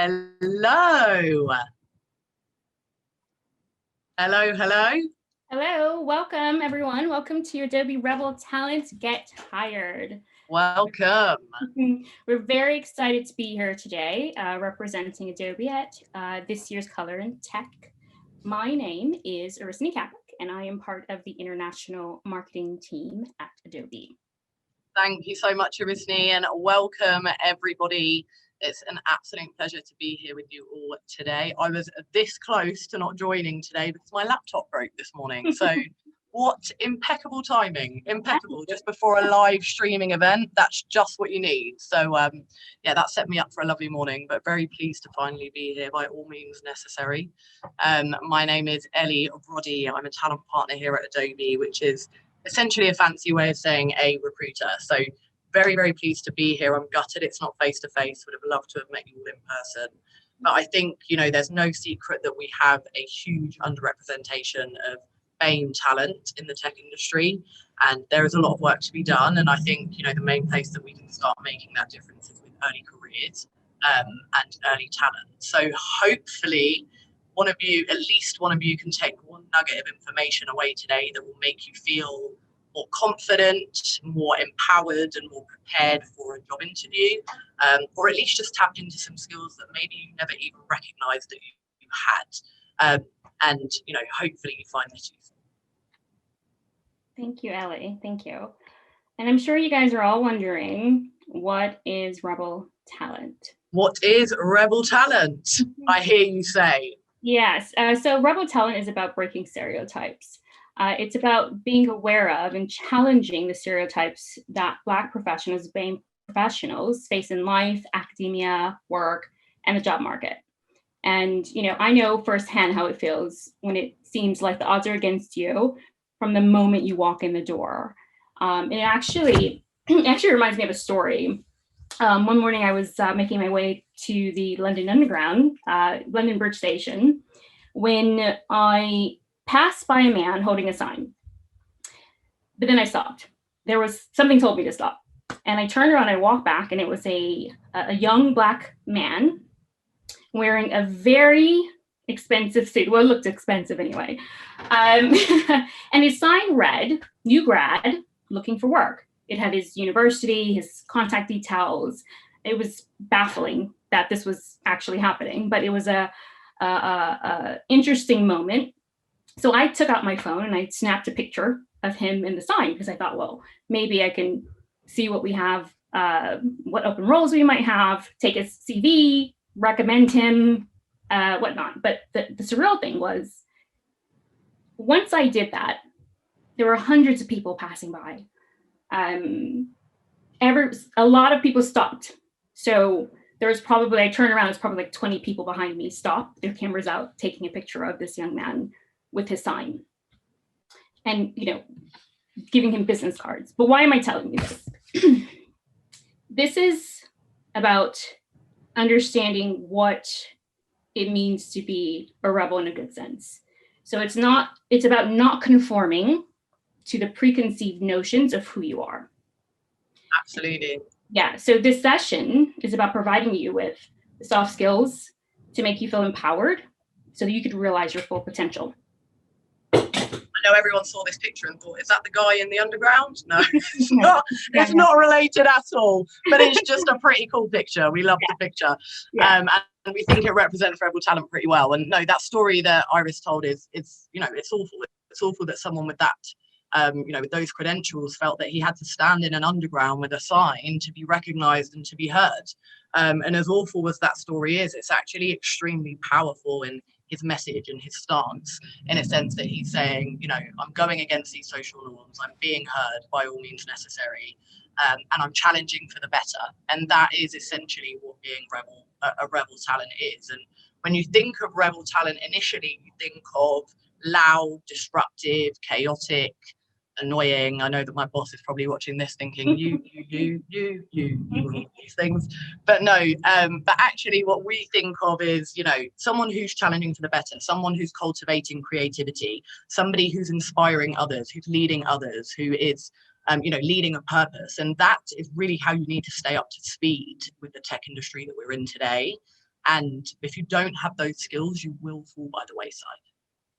Hello. Hello, hello. Hello, welcome everyone. Welcome to Adobe Rebel Talent Get Hired. Welcome. We're very excited to be here today, representing Adobe at this year's Color in Tech. My name is Irisini, and I am part of the international marketing team at Adobe. Thank you so much, Irisini, and welcome everybody. It's an absolute pleasure to be here with you all today. I was this close to not joining today because my laptop broke this morning. So what impeccable timing, impeccable, just before a live streaming event. That's just what you need. So yeah, that set me up for a lovely morning, but very pleased to finally be here by all means necessary. My name is Roddy. I'm a talent partner here at Adobe, which is essentially a fancy way of saying a recruiter. So very, very pleased to be here. I'm gutted it's not face-to-face. Would have loved to have met you all in person. But I think, you know, there's no secret that we have a huge underrepresentation of BAME talent in the tech industry. And there is a lot of work to be done. And I think, you know, the main place that we can start making that difference is with early careers and early talent. So hopefully one of you, at least one of you, can take one nugget of information away today that will make you feel more confident, more empowered and more prepared for a job interview, or at least just tap into some skills that maybe you never even recognized that you had. And, you know, hopefully you find this useful. Thank you, Ellie. Thank you. And I'm sure you guys are all wondering, what is Rebel Talent? What is Rebel Talent? I hear you say. Yes. So Rebel Talent is about breaking stereotypes. It's about being aware of and challenging the stereotypes that Black professionals, BAME professionals, face in life, academia, work, and the job market. And, you know, I know firsthand how it feels when it seems like the odds are against you from the moment you walk in the door. It actually reminds me of a story. One morning I was making my way to the London Underground, London Bridge Station, when I passed by a man holding a sign. But then I stopped. There was something told me to stop. And I turned around, I walked back, and it was a young Black man wearing a very expensive suit. Well, it looked expensive anyway. And his sign read, "New grad, looking for work." It had his university, his contact details. It was baffling that this was actually happening, but it was a interesting moment. So I took out my phone and I snapped a picture of him in the sign because I thought, well, maybe I can see what we have, what open roles we might have, take his CV, recommend him, whatnot. But the surreal thing was, once I did that, there were hundreds of people passing by. A lot of people stopped. So there was probably, I turned around, there's probably like 20 people behind me stopped, their cameras out, taking a picture of this young man with his sign and, you know, giving him business cards. But why am I telling you this? This is about understanding what it means to be a rebel in a good sense. So it's about not conforming to the preconceived notions of who you are. Absolutely. Yeah, so this session is about providing you with the soft skills to make you feel empowered so that you could realize your full potential. I know everyone saw this picture and thought, is that the guy in the underground? No, it's not. It's not related at all, but it's just a pretty cool picture. We love the picture. And we think it represents Rebel Talent pretty well. And no, that story that Iris told is, you know, it's awful. It's awful that someone with that, you know, with those credentials felt that he had to stand in an underground with a sign to be recognized and to be heard. And as awful as that story is, it's actually extremely powerful in his message and his stance, in a sense that he's saying, you know, I'm going against these social norms, I'm being heard by all means necessary, and I'm challenging for the better. And that is essentially what being a rebel talent is. And when you think of rebel talent, initially you think of loud, disruptive, chaotic, annoying. I know that my boss is probably watching this thinking, you these things. But no, but actually what we think of is, you know, someone who's challenging for the better, someone who's cultivating creativity, somebody who's inspiring others, who's leading others, who is, you know, leading a purpose. And that is really how you need to stay up to speed with the tech industry that we're in today. And if you don't have those skills, you will fall by the wayside.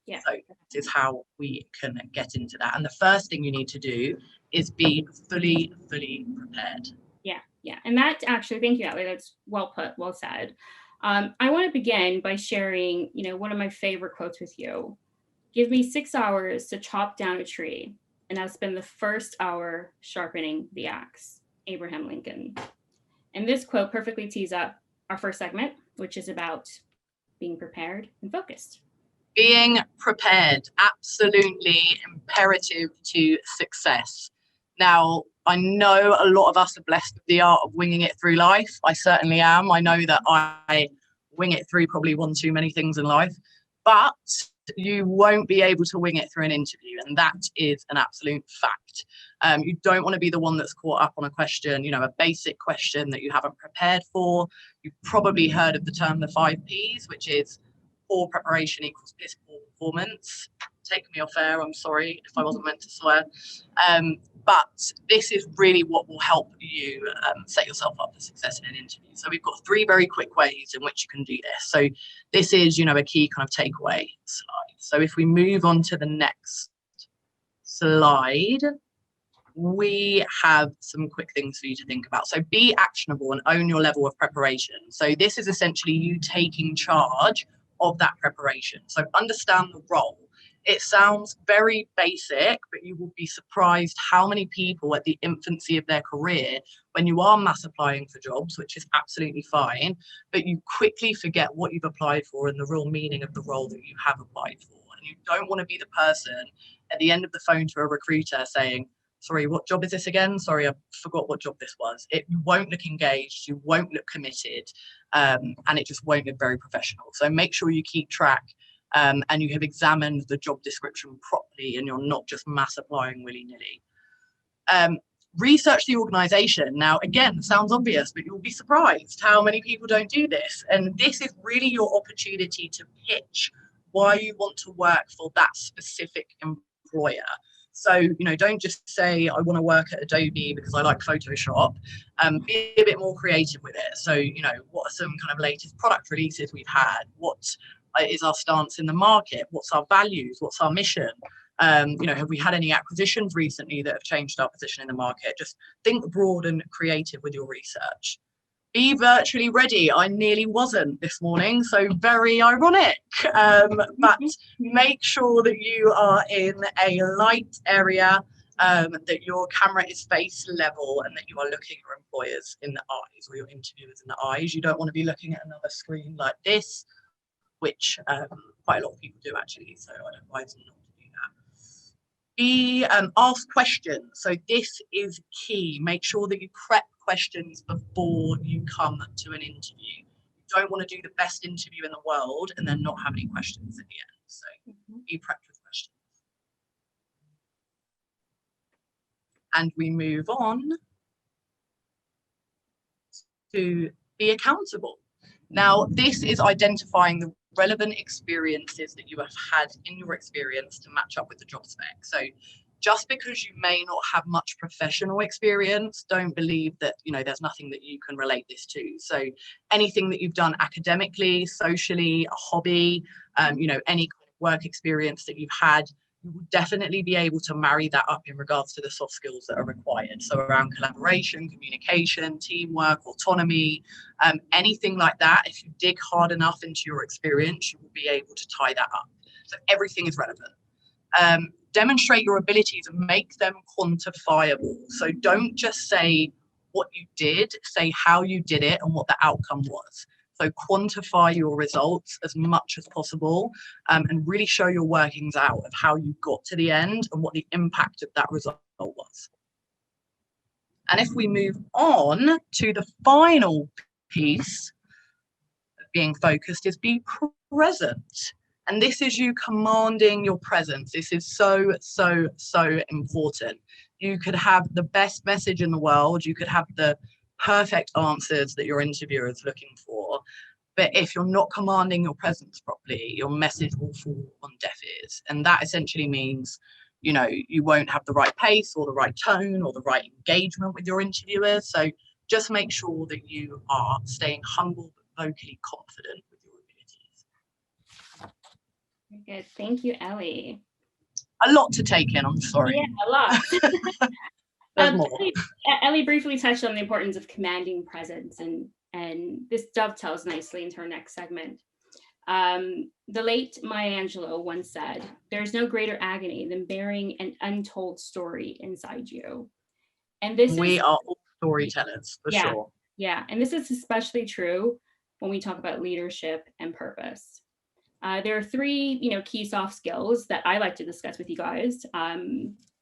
Yeah. So this is how we can get into that. And the first thing you need to do is be fully prepared. Yeah. And that actually, thank you, Allie. That's well put, well said. I want to begin by sharing, one of my favorite quotes with you. Give me 6 hours to chop down a tree, and I'll spend the first hour sharpening the axe. Abraham Lincoln. And this quote perfectly tees up our first segment, which is about being prepared and focused. Being prepared, absolutely imperative to success. Now, I know a lot of us are blessed with the art of winging it through life. I certainly am. I know that I wing it through probably one too many things in life, but you won't be able to wing it through an interview, and that is an absolute fact. You don't want to be the one that's caught up on a question, a basic question that you haven't prepared for. You've probably heard of the term the 5 Ps, which is poor preparation equals piss poor performance. Take me off air, I'm sorry if I wasn't meant to swear. But this is really what will help you set yourself up for success in an interview. So we've got 3 very quick ways in which you can do this. So this is, a key kind of takeaway slide. So if we move on to the next slide, we have some quick things for you to think about. So be actionable and own your level of preparation. So this is essentially you taking charge of that preparation. So understand the role. It sounds very basic, but you will be surprised how many people at the infancy of their career, when you are mass applying for jobs, which is absolutely fine, but you quickly forget what you've applied for and the real meaning of the role that you have applied for. And you don't want to be the person at the end of the phone to a recruiter saying, sorry, what job is this again? Sorry, I forgot what job this was. You won't look engaged, you won't look committed, and it just won't look very professional. So make sure you keep track and you have examined the job description properly and you're not just mass applying willy-nilly. Research the organisation. Now, again, sounds obvious, but you'll be surprised how many people don't do this. And this is really your opportunity to pitch why you want to work for that specific employer. So, don't just say, I want to work at Adobe because I like Photoshop. Be a bit more creative with it. So, what are some kind of latest product releases we've had? What is our stance in the market? What's our values? What's our mission? Have we had any acquisitions recently that have changed our position in the market? Just think broad and creative with your research. Be virtually ready. I nearly wasn't this morning, so very ironic. But make sure that you are in a light area, that your camera is face level, and that you are looking your employers in the eyes or your interviewers in the eyes. You don't want to be looking at another screen like this, which quite a lot of people do actually, so I'd advise them not to do that. Ask questions. So this is key. Make sure that you prep questions before you come to an interview. You don't want to do the best interview in the world and then not have any questions at the end. So be prepped with questions. And we move on to be accountable. Now, this is identifying the relevant experiences that you have had in your experience to match up with the job spec. So just because you may not have much professional experience, don't believe that, there's nothing that you can relate this to. So anything that you've done academically, socially, a hobby, any kind of work experience that you've had, you will definitely be able to marry that up in regards to the soft skills that are required. So around collaboration, communication, teamwork, autonomy, anything like that. If you dig hard enough into your experience, you will be able to tie that up. So everything is relevant. Demonstrate your abilities and make them quantifiable. So don't just say what you did, say how you did it and what the outcome was. So quantify your results as much as possible, and really show your workings out of how you got to the end and what the impact of that result was. And if we move on to the final piece of being focused, is be present. And this is you commanding your presence. This is so, so, so important. You could have the best message in the world. You could have the perfect answers that your interviewer is looking for. But if you're not commanding your presence properly, your message will fall on deaf ears. And that essentially means, you won't have the right pace or the right tone or the right engagement with your interviewers. So just make sure that you are staying humble but vocally confident with your abilities. Very good. Thank you, Ellie. A lot to take in, I'm sorry. Yeah, a lot. There's more. Ellie briefly touched on the importance of commanding presence, and this dovetails nicely into our next segment. The late Maya Angelou once said, "There's no greater agony than bearing an untold story inside you." And we are all storytellers, for sure. Yeah, and this is especially true when we talk about leadership and purpose. There are three, key soft skills that I like to discuss with you guys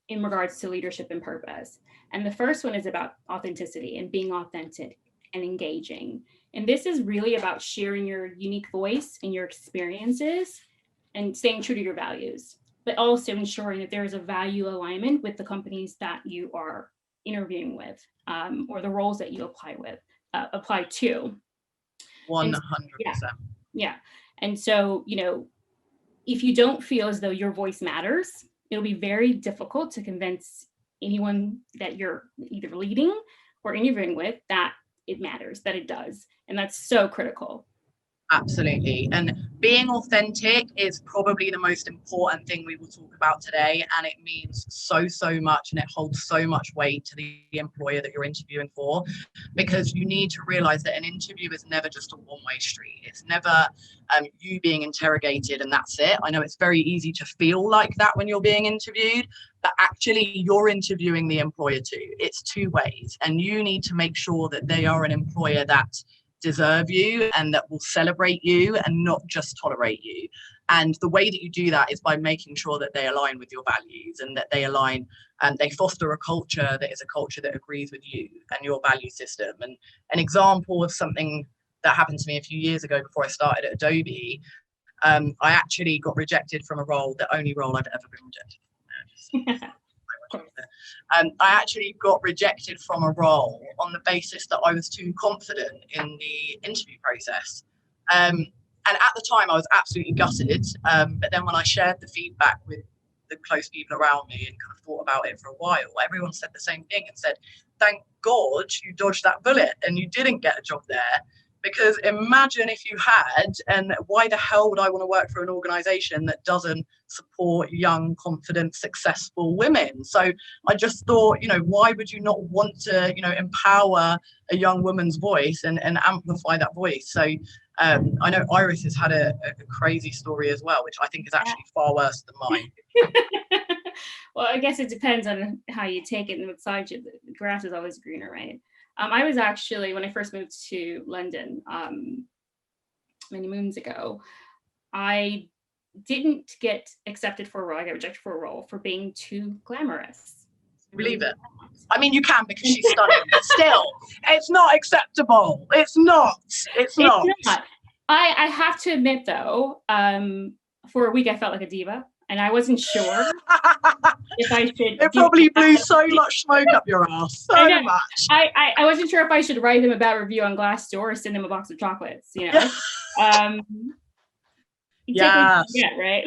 in regards to leadership and purpose. And the first one is about authenticity and being authentic and engaging. And this is really about sharing your unique voice and your experiences and staying true to your values, but also ensuring that there is a value alignment with the companies that you are interviewing with, or the roles that you apply to. 100%. Yeah. And so, if you don't feel as though your voice matters, it'll be very difficult to convince anyone that you're either leading or interviewing with that it matters, that it does. And that's so critical. Absolutely. And being authentic is probably the most important thing we will talk about today. And it means so much, and it holds so much weight to the employer that you're interviewing for, because you need to realize that an interview is never just a one-way street. It's never you being interrogated and that's it. I know it's very easy to feel like that when you're being interviewed, but actually you're interviewing the employer too. It's two ways, and you need to make sure that they are an employer that deserve you and that will celebrate you and not just tolerate you. And the way that you do that is by making sure that they align with your values, and that they align and they foster a culture that is a culture that agrees with you and your value system. And an example of something that happened to me a few years ago before I started at Adobe, I actually got rejected from a role, the only role I've ever been rejected from. I actually got rejected from a role on the basis that I was too confident in the interview process. And at the time I was absolutely gutted. But then when I shared the feedback with the close people around me and kind of thought about it for a while, everyone said the same thing and said, thank God you dodged that bullet and you didn't get a job there. Because imagine if you had, and why the hell would I want to work for an organization that doesn't support young, confident, successful women? So I just thought, why would you not want to, empower a young woman's voice and amplify that voice? So I know Iris has had a crazy story as well, which I think is actually far worse than mine. Well, I guess it depends on how you take it and what side the grass is always greener, right? I was actually, when I first moved to London many moons ago, I didn't get accepted for a role. I got rejected for a role for being too glamorous. Believe it. I mean, you can, because she's stunning, but still, it's not acceptable. It's not. I have to admit, though, for a week I felt like a diva. And I wasn't sure if I should. It probably blew so much smoke up your ass. So much. I wasn't sure if I should write them a bad review on Glassdoor or send them a box of chocolates. Yeah, right.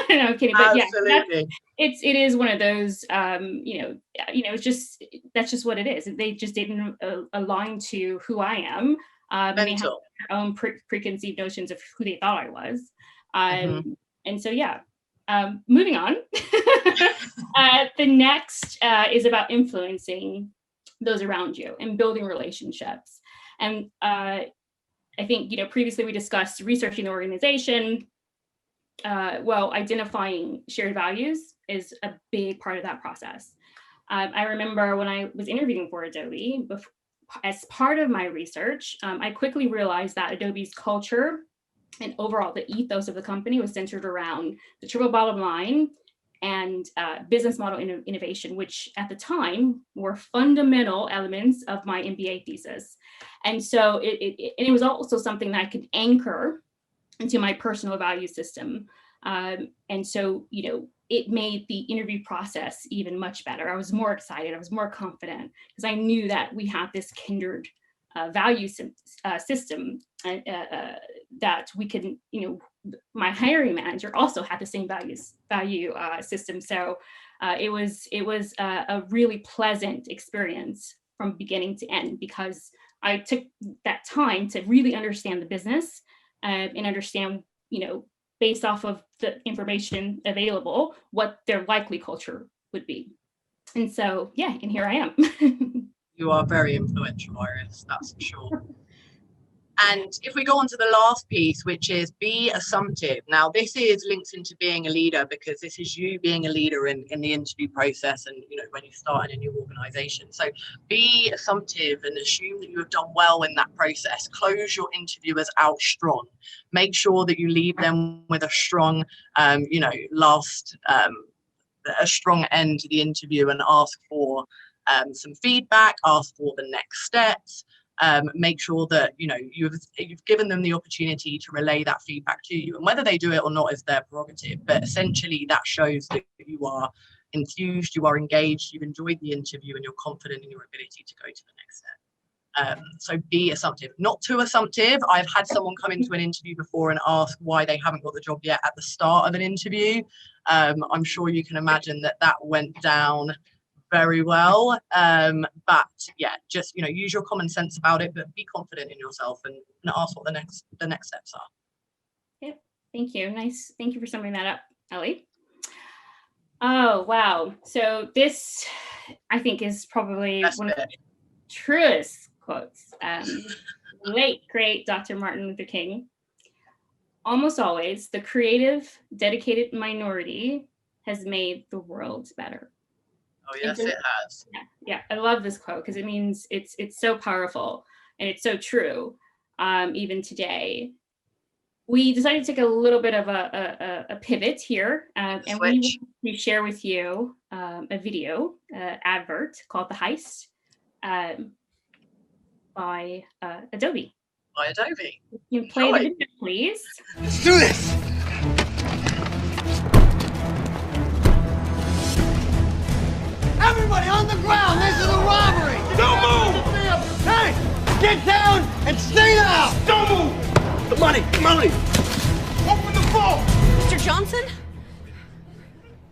No, I'm kidding. But absolutely. It is one of those. It's just, that's just what it is. They just didn't align to who I am. They have their own preconceived notions of who they thought I was. And so moving on. The next is about influencing those around you and building relationships. And I think, previously we discussed researching the organization. Identifying shared values is a big part of that process. I remember when I was interviewing for Adobe, as part of my research, I quickly realized that Adobe's culture and overall the ethos of the company was centered around the triple bottom line and business model innovation, which at the time were fundamental elements of my MBA thesis. And so it was also something that I could anchor into my personal value system. And so, it made the interview process even much better. I was more excited. I was more confident because I knew that we had this kindred value system that we could, my hiring manager also had the same value system. So it was a really pleasant experience from beginning to end, because I took that time to really understand the business and understand, based off of the information available, what their likely culture would be. And so, yeah, and here I am. You are very influential, Iris, that's for sure. And if we go on to the last piece, which is be assumptive. Now, this is linked into being a leader, because this is you being a leader in the interview process and, when you start in a new organization. So be assumptive and assume that you have done well in that process. Close your interviewers out strong. Make sure that you leave them with a strong, a strong end to the interview, and ask for some feedback, ask for the next steps. Make sure that you've given them the opportunity to relay that feedback to you, and whether they do it or not is their prerogative, but essentially that shows that you are enthused, you are engaged, you've enjoyed the interview, and you're confident in your ability to go to the next step. So be assumptive, not too assumptive. I've had someone come into an interview before and ask why they haven't got the job yet at the start of an interview. I'm sure you can imagine that went down very well, but yeah, just use your common sense about it, but be confident in yourself and ask what the next steps are. Yeah, thank you. Nice. Thank you for summing that up, Ellie. Oh wow, so this I think is probably one of the truest quotes. Late great Dr. Martin Luther King: almost always the creative, dedicated minority has made the world better. Oh yes, it has. Yeah, I love this quote because it means it's so powerful and it's so true. Even today, we decided to take a little bit of a pivot here, and we share with you a video advert called "The Heist" by Adobe. By Adobe. You can play the video, please. Let's do this. Everybody on the ground! This is a robbery! Don't move! Hey! Get down and stay down! Don't move! The money! Open the vault! Mr. Johnson?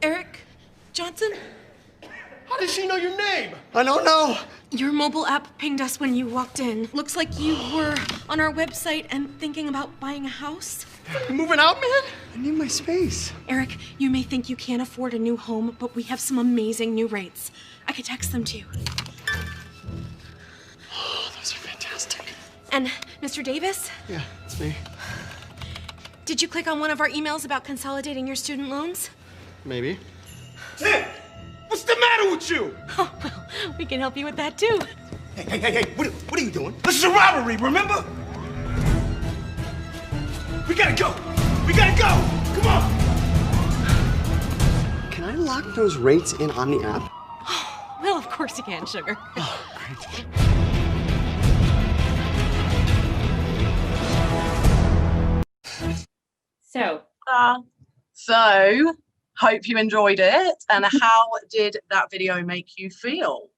Eric Johnson? How does she know your name? I don't know. Your mobile app pinged us when you walked in. Looks like you were on our website and thinking about buying a house. You moving out, man? I need my space. Eric, you may think you can't afford a new home, but we have some amazing new rates. I could text them to you. Oh, those are fantastic. And Mr. Davis? Yeah, it's me. Did you click on one of our emails about consolidating your student loans? Maybe. Tim! What's the matter with you? Oh, well, we can help you with that too. Hey, what are you doing? This is a robbery, remember? We gotta go! Come on! Can I lock those rates in on the app? Well, of course you can, sugar. Oh, great. So hope you enjoyed it. And how did that video make you feel?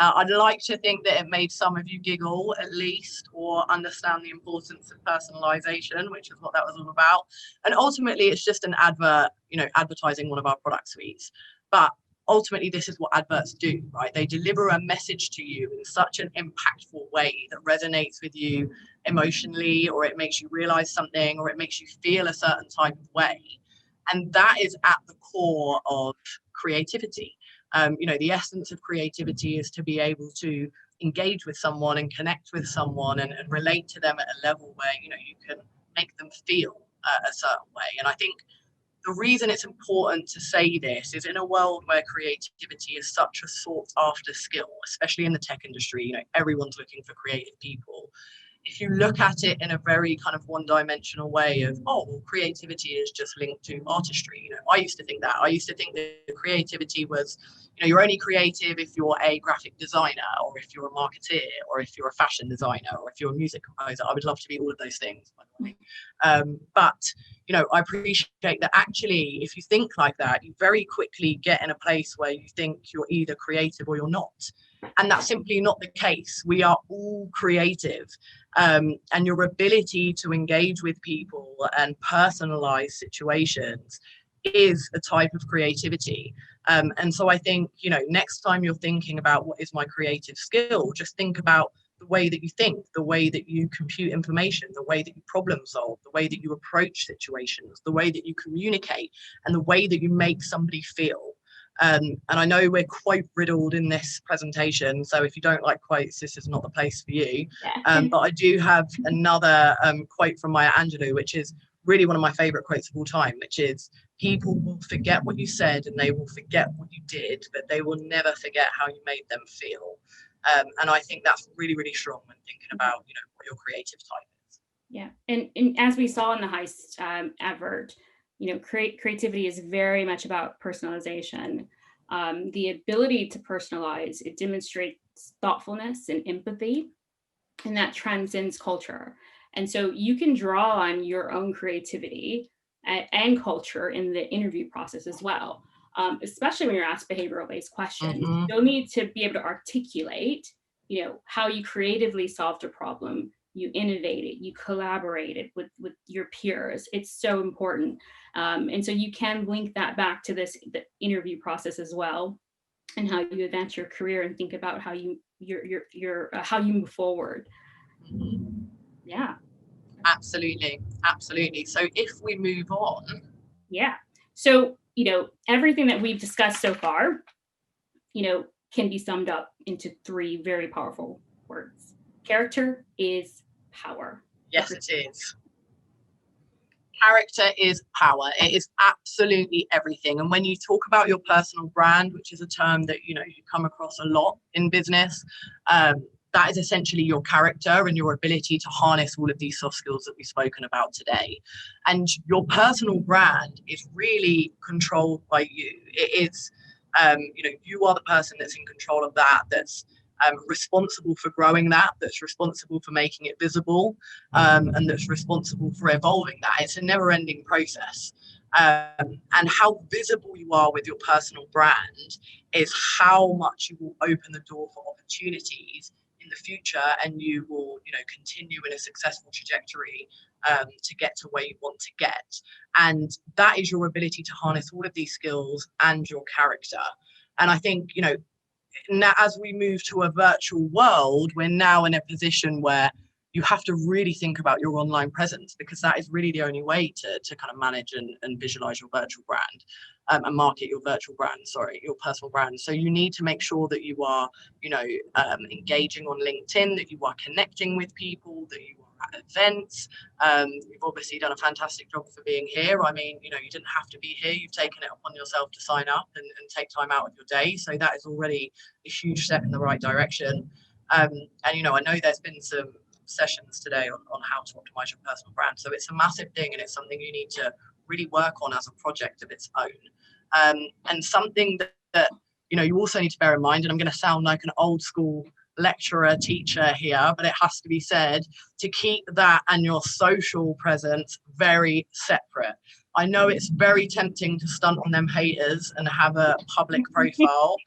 I'd like to think that it made some of you giggle at least, or understand the importance of personalization, which is what that was all about. And ultimately, it's just an advert, advertising one of our product suites. But ultimately, this is what adverts do, right? They deliver a message to you in such an impactful way that resonates with you emotionally, or it makes you realize something, or it makes you feel a certain type of way. And that is at the core of creativity. The essence of creativity is to be able to engage with someone and connect with someone and relate to them at a level where, you can make them feel a certain way. And I think the reason it's important to say this is in a world where creativity is such a sought after skill, especially in the tech industry, everyone's looking for creative people. If you look at it in a very kind of one-dimensional way of, creativity is just linked to artistry. I used to think that. I used to think that creativity was, you're only creative if you're a graphic designer, or if you're a marketeer, or if you're a fashion designer, or if you're a music composer. I would love to be all of those things, by the way. But I appreciate that actually, if you think like that, you very quickly get in a place where you think you're either creative or you're not. And that's simply not the case. We are all creative. And your ability to engage with people and personalize situations is a type of creativity. And so I think, next time you're thinking about what is my creative skill, just think about the way that you think, the way that you compute information, the way that you problem solve, the way that you approach situations, the way that you communicate, and the way that you make somebody feel. And I know we're quite riddled in this presentation, so if you don't like quotes, this is not the place for you. But I do have another quote from Maya Angelou, which is really one of my favorite quotes of all time, which is, people will forget what you said and they will forget what you did, but they will never forget how you made them feel. And I think that's really, really strong when thinking about, you know, what your creative type is. Yeah, and as we saw in the Heist advert, you know, creativity is very much about personalization. The ability to personalize, it demonstrates thoughtfulness and empathy, and that transcends culture. And so you can draw on your own creativity and culture in the interview process as well, especially when you're asked behavioral-based questions. You'll need to be able to articulate, you know, how you creatively solved a problem, you innovated, you collaborated with your peers. It's so important. And so you can link that back to the interview process as well, and how you advance your career and think about how you how you move forward. Yeah. Absolutely. So if we move on. Yeah. So, you know, everything that we've discussed so far, you know, can be summed up into 3 very powerful words. Character is power. Yes, it is. Character is power. It is absolutely everything. And when you talk about your personal brand, which is a term that, you know, you come across a lot in business, that is essentially your character and your ability to harness all of these soft skills that we've spoken about today. And your personal brand is really controlled by you. It is, you know, you are the person that's in control of that, that's responsible for growing that, that's responsible for making it visible, and that's responsible for evolving that. It's a never-ending process. And how visible you are with your personal brand is how much you will open the door for opportunities in the future, and you will, you know, continue in a successful trajectory to get to where you want to get. And that is your ability to harness all of these skills and your character. And I think, you know, now as we move to a virtual world, we're now in a position where you have to really think about your online presence, because that is really the only way to kind of manage and visualize your virtual brand, and market your virtual brand, your personal brand. So you need to make sure that you are, you know, engaging on LinkedIn, that you are connecting with people, that you are at events. You've obviously done a fantastic job for being here. I mean, you know, you didn't have to be here. You've taken it upon yourself to sign up and take time out of your day. So that is already a huge step in the right direction. And, you know, I know there's been some sessions today on how to optimize your personal brand. So it's a massive thing, and it's something you need to really work on as a project of its own. And something that, you know, you also need to bear in mind, and I'm going to sound like an old school lecturer teacher here, but it has to be said, to keep that and your social presence very separate. I know it's very tempting to stunt on them haters and have a public profile,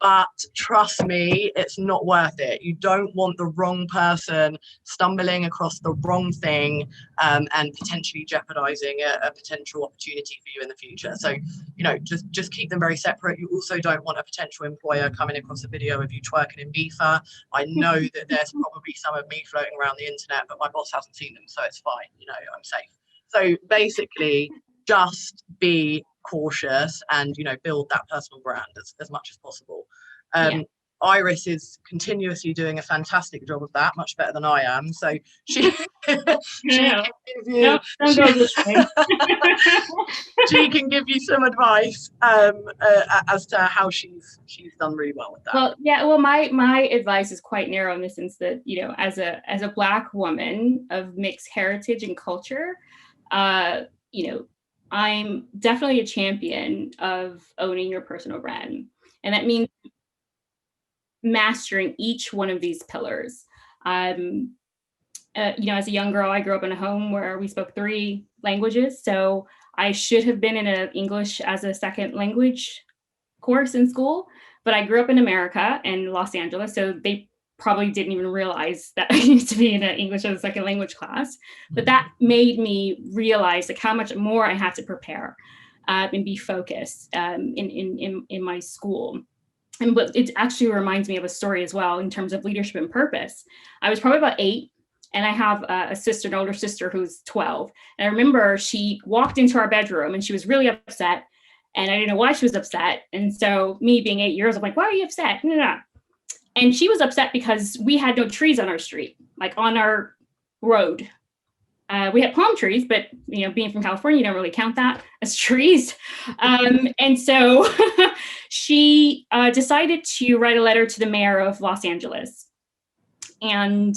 but trust me, it's not worth it. You don't want the wrong person stumbling across the wrong thing, and potentially jeopardizing a potential opportunity for you in the future. So, you know, just keep them very separate. You also don't want a potential employer coming across a video of you twerking in FIFA. I know that there's probably some of me floating around the internet, but my boss hasn't seen them, so it's fine. You know, I'm safe. So basically, just be cautious and, you know, build that personal brand as much as possible. Iris is continuously doing a fantastic job of that, much better than I am. So she can give you some advice as to how she's done really well with that. Well, yeah. Well, my advice is quite narrow in the sense that, you know, as a Black woman of mixed heritage and culture, you know, I'm definitely a champion of owning your personal brand, and that means mastering each one of these pillars. You know, as a young girl, I grew up in a home where we spoke 3 languages. So I should have been in an English as a second language course in school, but I grew up in America and Los Angeles. So they probably didn't even realize that I needed to be in an English as a second language class. But that made me realize like how much more I had to prepare and be focused in my school. but it actually reminds me of a story as well in terms of leadership and purpose. I was probably about 8, and I have a sister, an older sister who's 12. And I remember she walked into our bedroom and she was really upset, and I didn't know why she was upset. And so me being 8 years, I'm like, why are you upset? No. And she was upset because we had no trees on our street, like on our road. We had palm trees, but being from California, you don't really count that as trees. And so she decided to write a letter to the mayor of Los Angeles. And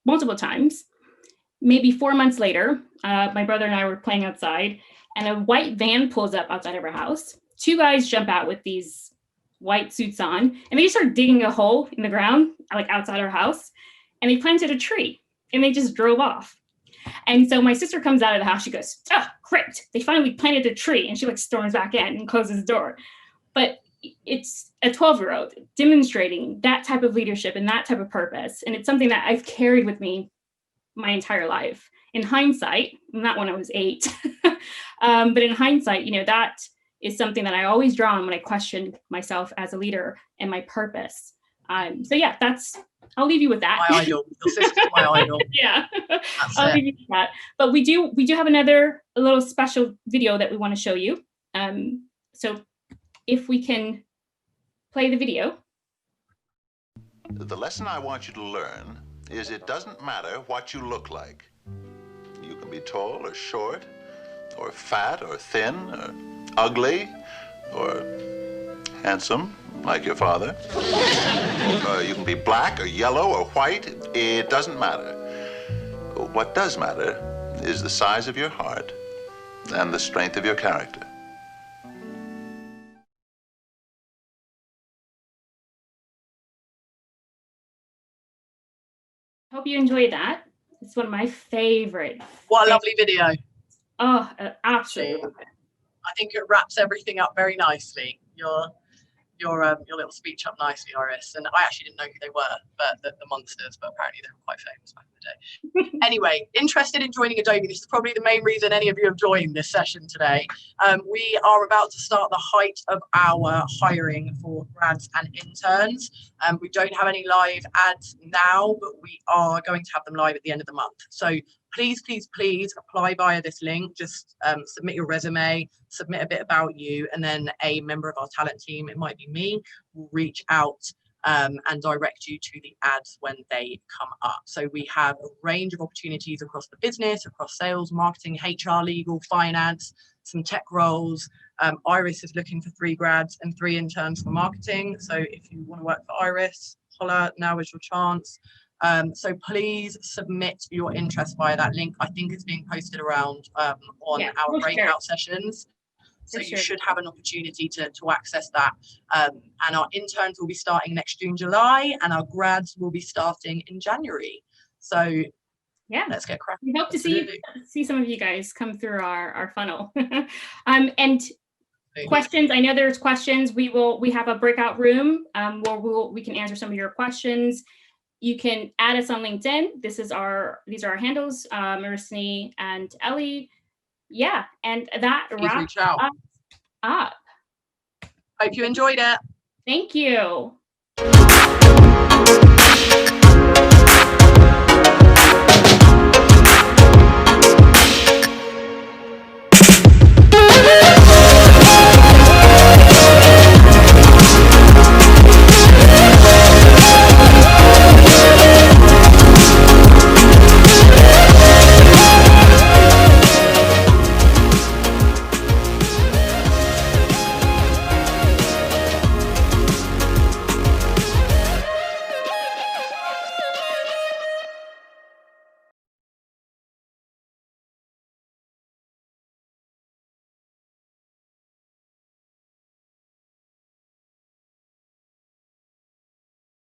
multiple times, maybe 4 months later, my brother and I were playing outside, and a white van pulls up outside of our house. 2 guys jump out with these white suits on, and they just start digging a hole in the ground, like outside our house, and they planted a tree. And they just drove off. And so my sister comes out of the house. She goes, oh, great. They finally planted a tree. And she like storms back in and closes the door. But it's a 12-year-old demonstrating that type of leadership and that type of purpose. And it's something that I've carried with me my entire life. In hindsight, not when I was 8, but in hindsight, that is something that I always draw on when I question myself as a leader and my purpose. So yeah, I'll leave you with that. My idol. Your sister's my idol. Yeah, I'll leave you with that. But we do have a little special video that we want to show you. So if we can play the video. The lesson I want you to learn is it doesn't matter what you look like. You can be tall or short, or fat or thin, or ugly, or handsome, like your father. You can be black or yellow or white. It doesn't matter. What does matter is the size of your heart and the strength of your character. Hope you enjoyed that. It's one of my favorite. What a lovely video. Oh, absolutely. I think it wraps everything up very nicely. Your little speech up nicely, Iris. And I actually didn't know who they were, but the monsters, but apparently they were quite famous back in the day. Anyway, interested in joining Adobe? This is probably the main reason any of you have joined this session today. We are about to start the height of our hiring for grads and interns. We don't have any live ads now, but we are going to have them live at the end of the month. So please apply via this link. Just submit your resume, submit a bit about you, and then a member of our talent team, it might be me, will reach out and direct you to the ads when they come up. So we have a range of opportunities across the business, across sales, marketing, HR, legal, finance, some tech roles. Iris is looking for 3 grads and 3 interns for marketing. So if you want to work for Iris, holla, now is your chance. So please submit your interest via that link. I think it's being posted around on our breakout sessions. So you should have an opportunity to access that. And our interns will be starting next June, July, and our grads will be starting in January. So yeah, let's get cracking. We hope to see some of you guys come through our funnel. And questions, I know there's questions. We have a breakout room where we can answer some of your questions. You can add us on LinkedIn. These are our handles, Irisini and Ellie. Yeah, and that wraps us up. Hope you enjoyed it. Thank you.